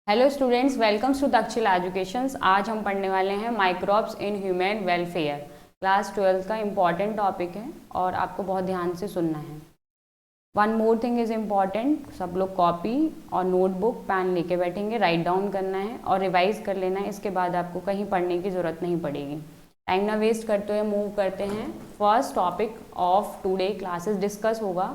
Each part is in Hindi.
Hello students, welcomes to Takshashila educations. आज हम पढ़ने वाले हैं microbes in human welfare. Class 12 का इम्पॉर्टेंट टॉपिक है और आपको बहुत ध्यान से सुनना है। One more thing is important, सब लोग कॉपी और नोटबुक पेन लेके बैठेंगे, राइट डाउन करना है और रिवाइज कर लेना है। इसके बाद आपको कहीं पढ़ने की ज़रूरत नहीं पड़ेगी। टाइम ना वेस्ट करते हुए मूव करते हैं। First topic of today classes discuss होगा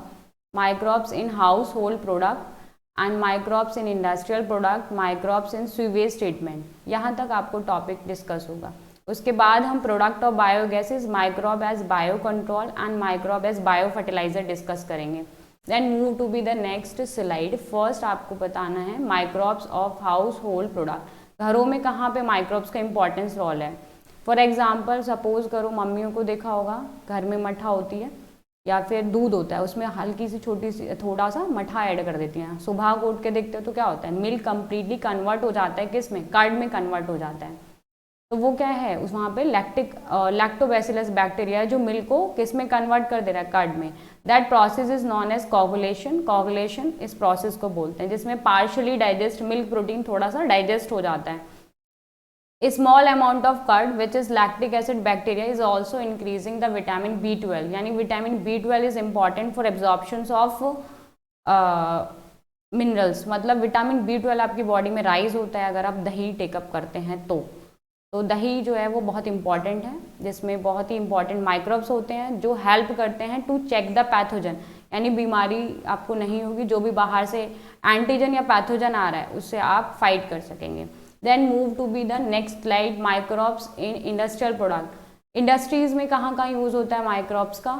microbes in household product and microbes in industrial product, microbes in sewage treatment. यहाँ तक आपको टॉपिक डिस्कस होगा। उसके बाद हम product of biogases, microbe as bio control and microbe as bio fertilizer discuss करेंगे। Then move to be the next slide. First आपको बताना है microbes of household product. घरों में कहाँ पे माइक्रोब्स का इंपॉर्टेंस रोल है। फॉर एग्जाम्पल सपोज करो, मम्मियों को देखा होगा घर में मट्ठा होती है या फिर दूध होता है, उसमें हल्की सी छोटी सी थोड़ा सा मट्ठा ऐड कर देती हैं। सुबह को उठ के देखते हो तो क्या होता है, मिल्क कंप्लीटली कन्वर्ट हो जाता है किस में, कर्ड में कन्वर्ट हो जाता है। तो वो क्या है, उस वहाँ पे लैक्टोबैसिलस बैक्टीरिया है जो मिल्क को किस में कन्वर्ट कर दे रहा है, कर्ड में। That process is known as coagulation. Coagulation इस प्रोसेस को बोलते हैं जिसमें पार्शियली डाइजेस्ट मिल्क प्रोटीन थोड़ा सा डाइजेस्ट हो जाता है। A small amount of curd which is lactic acid bacteria is also increasing the vitamin B12। यानी vitamin B12 is important for absorptions of minerals. मतलब विटामिन B12 आपकी बॉडी में राइज होता है अगर आप दही टेकअप करते हैं तो दही जो है वो बहुत इंपॉर्टेंट है, जिसमें बहुत ही इंपॉर्टेंट माइक्रोब्स होते हैं जो हेल्प करते हैं टू चेक द पैथोजन। यानी बीमारी आपको नहीं होगी, जो भी बाहर से एंटीजन या पैथोजन आ रहा है उससे आप फाइट कर सकेंगे। Then move to be the next slide, microbes in industrial product. Industries में कहाँ कहाँ यूज होता है माइक्रोब्स का।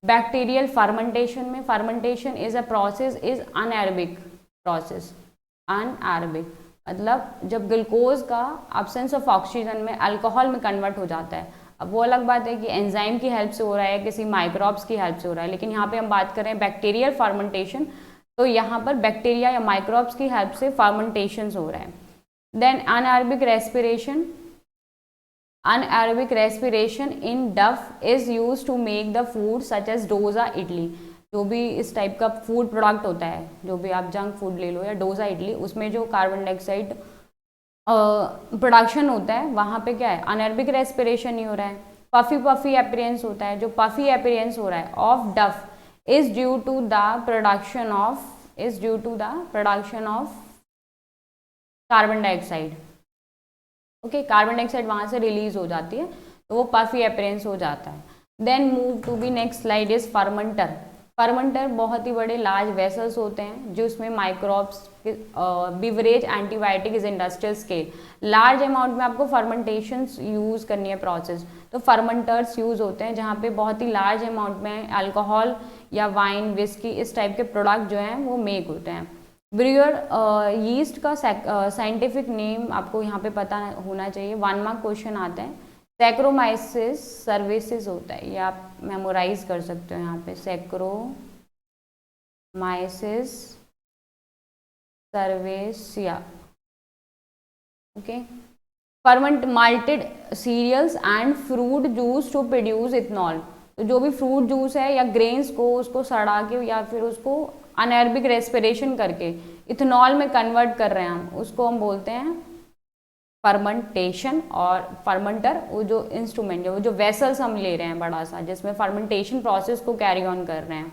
बैक्टीरियल फर्मेंटेशन में। Fermentation is a process, is anaerobic process. Anaerobic मतलब जब ग्लूकोज का एब्सेंस ऑफ ऑक्सीजन में अल्कोहल में कन्वर्ट हो जाता है। अब वो अलग बात है कि एंजाइम की हेल्प से हो रहा है, किसी माइक्रोब्स की हेल्प से हो रहा है, लेकिन यहाँ पे हम बात कर रहे हैं बैक्टीरियल फर्मेंटेशन। तो यहाँ पर बैक्टीरिया या माइक्रोब्स की हेल्प से फर्मेंटेशन हो रहा है। Then anaerobic respiration. Anaerobic respiration in duff is used to make the food such as dosa idli. जो भी इस टाइप का फूड प्रोडक्ट होता है, जो भी आप जंक फूड ले लो या डोसा इडली, उसमें जो कार्बन डाइऑक्साइड प्रोडक्शन होता है वहाँ पे क्या है, अनएरोबिक रेस्पिरेशन नहीं हो रहा है। पफी अपीयरेंस होता है, जो पफी अपीयरेंस हो रहा है of dough is due to the production of carbon dioxide. Okay, carbon dioxide वहाँ से रिलीज हो जाती है तो वो पफी अपीयरेंस हो जाता है। Then move to be next slide is fermenter. Fermenter बहुत ही बड़े लार्ज वेसल्स होते हैं जिसमें microbes, beverage, antibiotic is industrial scale. Large amount में आपको फर्मेंटेशन यूज करनी है प्रोसेस, तो फर्मेंटर्स यूज होते हैं जहाँ पे बहुत ही लार्ज अमाउंट में अल्कोहल या वाइन, विस्की, इस टाइप के प्रोडक्ट जो हैं वो मेक होते हैं। ब्रूअर यीस्ट का साइंटिफिक नेम आपको यहाँ पे पता होना चाहिए, 1 मार्क क्वेश्चन आता है। सैक्रोमाइसिस सर्विसेज होता है, ये आप मेमोराइज कर सकते हो यहाँ पे, Saccharomyces cerevisiae. Okay, ferment malted cereals and fruit juice to produce ethanol. तो जो भी फ्रूट जूस है या ग्रेन्स को उसको सड़ा के या फिर उसको अनएरोबिक रेस्पिरेशन करके इथेनॉल में कन्वर्ट कर रहे हैं हम, उसको हम बोलते हैं फर्मेंटेशन। और फर्मेंटर वो जो इंस्ट्रूमेंट है, वो जो वेसल्स हम ले रहे हैं बड़ा सा, जिसमें फर्मेंटेशन प्रोसेस को कैरी ऑन कर रहे हैं।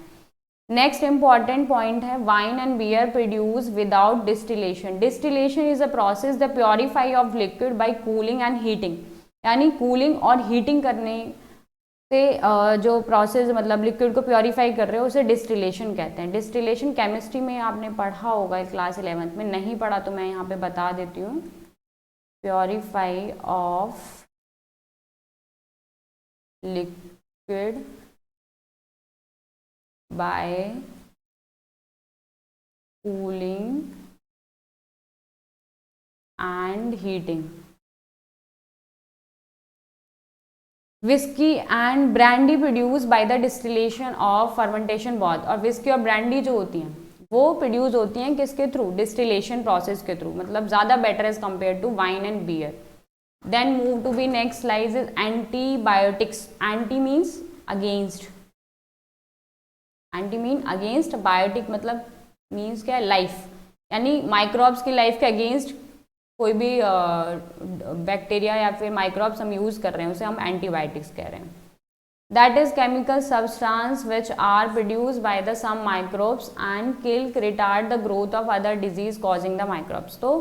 नेक्स्ट इंपॉर्टेंट पॉइंट है wine and beer produce without distillation. Distillation is a process the purify of liquid by cooling and heating. यानी कूलिंग और हीटिंग करने से जो प्रोसेस मतलब लिक्विड को प्योरीफाई कर रहे हो उसे डिस्टिलेशन कहते हैं। डिस्टिलेशन केमिस्ट्री में आपने पढ़ा होगा क्लास 11th में, नहीं पढ़ा तो मैं यहाँ पे बता देती हूँ। Purify of liquid by cooling and heating. Whisky and brandy produce by the distillation of fermentation both. और विस्की और ब्रांडी जो होती हैं वो प्रोड्यूस होती हैं किसके थ्रू, डिस्टिलेशन प्रोसेस के थ्रू, मतलब ज़्यादा better as compare to wine and beer. Then move to be next slide is antibiotics. Anti means against, anti mean against, biotic मतलब मीन्स क्या है, लाइफ। यानी माइक्रोब्स की लाइफ के अगेंस्ट कोई भी बैक्टीरिया या फिर माइक्रोब्स हम यूज़ कर रहे हैं उसे हम एंटीबायोटिक्स कह रहे हैं। That is chemical substance which are produce by the some microbes and kill retard the growth of other disease causing the microbes. तो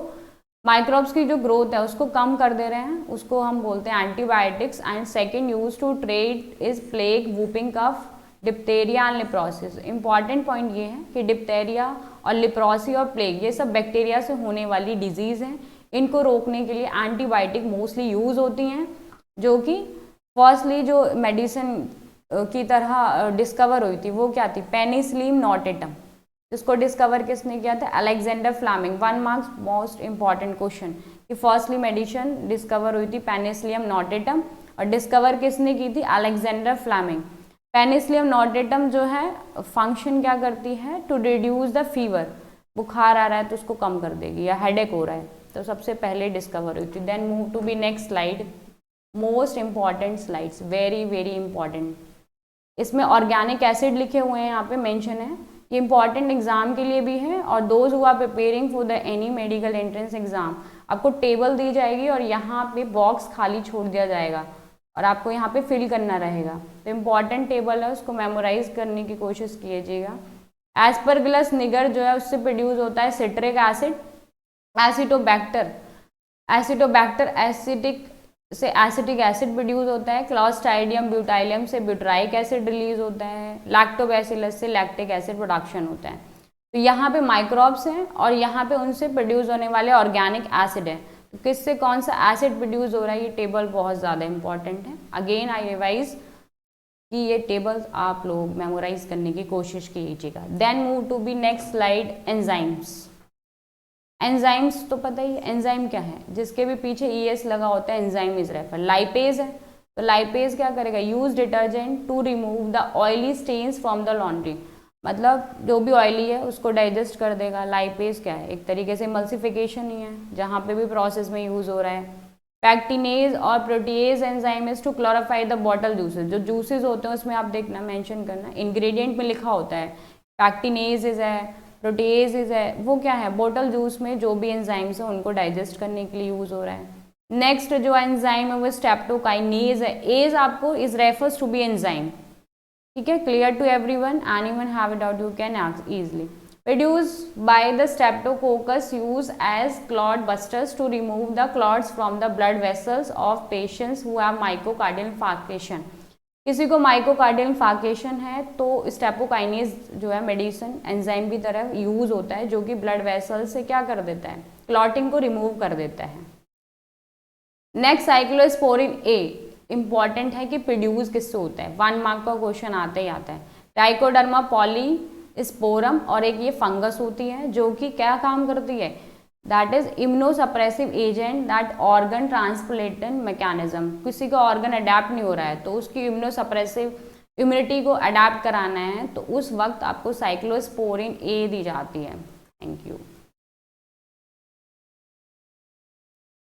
माइक्रोब्स की जो ग्रोथ है उसको कम कर दे रहे हैं, उसको हम बोलते हैं antibiotics. And second use to treat is plague, whooping cough, diphtheria and leprosy. Important point ये है कि डिप्थेरिया और लिप्रोसी और प्लेग ये सब बैक्टीरिया से होने वाली डिजीज़ हैं। इनको रोकने के लिए एंटीबायोटिक मोस्टली यूज़ होती हैं, जो कि फर्स्टली जो मेडिसिन की तरह डिस्कवर हुई थी वो क्या थी, पेनिसिलिन नोटेटम। इसको डिस्कवर किसने किया था, Alexander Fleming. 1 marks most important question कि फर्स्टली मेडिसिन डिस्कवर हुई थी पेनिसिलियम नोटेटम और डिस्कवर किसने की थी, अलेक्जेंडर फ्लेमिंग। पेनिसिलियम नोटेटम जो है फंक्शन क्या करती है, टू रिड्यूस द फीवर। बुखार आ रहा है तो उसको कम कर देगी, या हेडेक हो रहा है तो सबसे पहले डिस्कवर हुई थी। Then move to be next slide, most important slides, very very important. इसमें ऑर्गेनिक एसिड लिखे हुए हैं, यहाँ पे मेंशन है। ये इंपॉर्टेंट एग्जाम के लिए भी है और those who are preparing for the any medical entrance exam. आपको टेबल दी जाएगी और यहाँ पे बॉक्स खाली छोड़ दिया जाएगा और आपको यहाँ पे फिल करना रहेगा। तो इम्पॉर्टेंट टेबल है, उसको मेमोराइज करने की कोशिश कीजिएगा। एस्परगिलस निगर जो है उससे प्रोड्यूस होता है सिट्रिक एसिड। एसिटोबैक्टर एसिटिक से एसिटिक एसिड प्रोड्यूस होता है। क्लॉस्ट्राइडियम ब्यूटाइलियम से ब्यूटराइक एसिड रिलीज होता है। लैक्टोबैसिलस से लैक्टिक एसिड प्रोडक्शन होता है। तो यहाँ पे माइक्रोब्स हैं और यहाँ पे उनसे प्रोड्यूस होने वाले ऑर्गेनिक एसिड है। तो किससे कौन सा एसिड प्रोड्यूस हो रहा है, ये टेबल बहुत ज़्यादा इंपॉर्टेंट है। अगेन आई रिवाइज कि ये टेबल्स आप लोग मेमोराइज करने की कोशिश कीजिएगा। Then move to be next slide, enzymes. Enzymes तो पता ही है, एंजाइम क्या है, जिसके भी पीछे ES लगा होता है, एंजाइम इज रेफर। लाइपेज है तो लाइपेज क्या करेगा, use detergent to remove the oily stains from the laundry. मतलब जो भी ऑयली है उसको डाइजेस्ट कर देगा। लाइपेज क्या है, एक तरीके से मल्सिफिकेशन ही है, जहाँ पे भी प्रोसेस में यूज हो रहा है। पैक्टिनेज और protease enzyme is to clarify the bottle juices. जो जूसेस होते हैं उसमें आप देखना, मेंशन करना, इंग्रेडिएंट में लिखा होता है पैक्टिनेज है, प्रोटीएज है, वो क्या है, बोतल जूस में जो भी एंजाइम्स है उनको डाइजेस्ट करने के लिए यूज हो रहा है। नेक्स्ट जो एंजाइम है वो स्ट्रेप्टोकाइनेज है। एज आपको is refers to be enzyme, ठीक है, clear to everyone. Anyone have a doubt you can ask easily. Produced by the streptococcus use as clot busters to remove the clots from the blood vessels of patients who have myocardial infarction. किसी को माइकोकार्डियल इंफार्क्शन है तो स्ट्रेप्टोकाइनेज जो है मेडिसिन एंजाइम की तरह यूज होता है, जो कि ब्लड वेसल से क्या कर देता है, क्लॉटिंग को रिमूव कर देता है। नेक्स्ट साइक्लोस्पोरिन ए, इंपॉर्टेंट है कि प्रोड्यूस किससे होता है, 1 मार्क का क्वेश्चन आता ही आता है। ट्राइकोडर्मा पॉलीस्पोरम, और एक ये फंगस होती है जो कि क्या काम करती है, that is immunosuppressive agent that organ transplantation mechanism. किसी का ऑर्गन अडेप्ट नहीं हो रहा है तो उसकी इम्यूनोसप्रेसिव इम्यूनिटी को अडेप्ट कराना है, तो उस वक्त आपको साइक्लोस्पोरिन ए दी जाती है। Thank you.